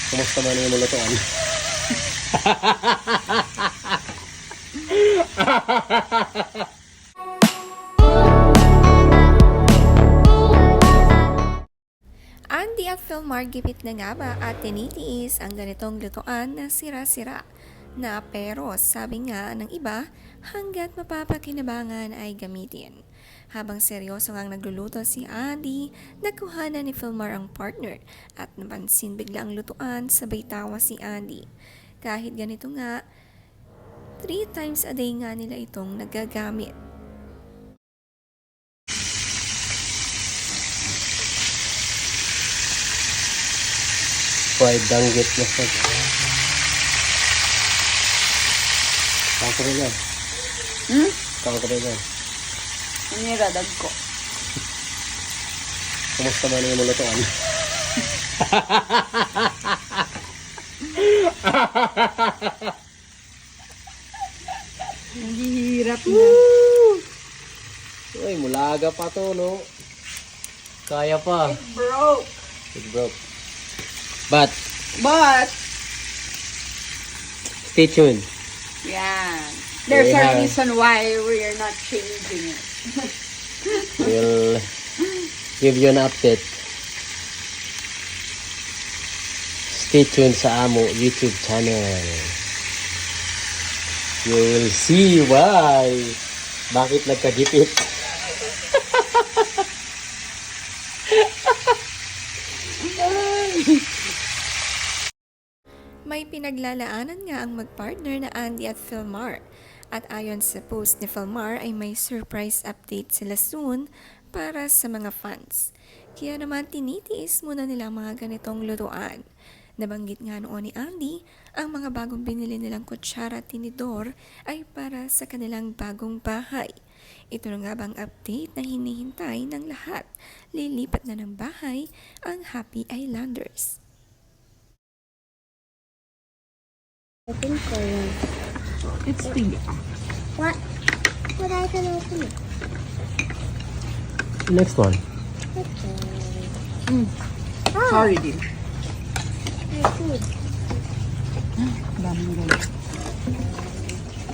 Kumusta man yung lutuan? Andy at Philmar gipit na nga ba at tinitiis ang ganitong lutuan na sira-sira na pero sabi nga ng iba hanggat mapapakinabangan ay gamitin. Habang seryoso ngang nagluluto si Andy, nakuhanan ni Philmar ang partner at napansin bigla ang lutuan sabay tawa si Andy. Kahit ganito nga, 3 times a day nga nila itong nagagamit. Fried danggit na sa... Kaka ko yan. Kaka ko yan. Ano yung radag ko? Kumusta man yung lutuan? Nahihirap na. Uy, mulaga pa to, no? Kaya pa. It broke. It broke. But, But, stay tuned. yeah. There's We a have- reason why we are not changing it. We'll give you an update. Stay tuned sa Amo YouTube channel. You will see why. Bakit nagkagipit? May pinaglalaanan nga ang magpartner na Andy at Philmar. At ayon sa post ni Philmar ay may surprise update sila soon para sa mga fans. Kaya naman tinitiis muna nila ang mga ganitong lutuan. Nabanggit nga noon ni Andy, ang mga bagong binili nilang kutsara at tinidor ay para sa kanilang bagong bahay. Ito na nga bang update na hinihintay ng lahat. Lilipat na ng bahay ang Happy Islanders. Open for you. It's big. What? But I can open it. Next one. Okay. Sorry, dear. My food. Daming ganun.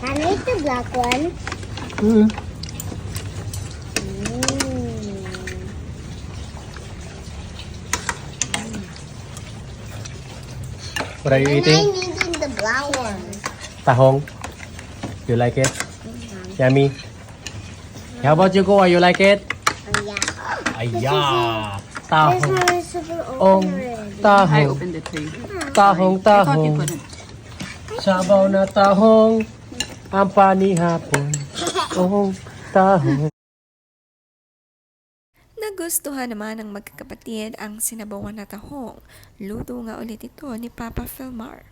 Can I eat the black one? Mm. What are you And I eating? need the black one. Tahong. You like it? Yummy. How about you, Kuya? You like it? Oh, yeah. Aya. This Tahong. one is super Ong. open already. I Tahong. opened it for you. Tahong, I thought you tahong. couldn't. Sabaw na tahong. Ang panihapon. Oh, tahong. Nagustuhan naman ng magkakapatid ang sinabawan na tahong. Luto nga ulit ito ni Papa Philmar.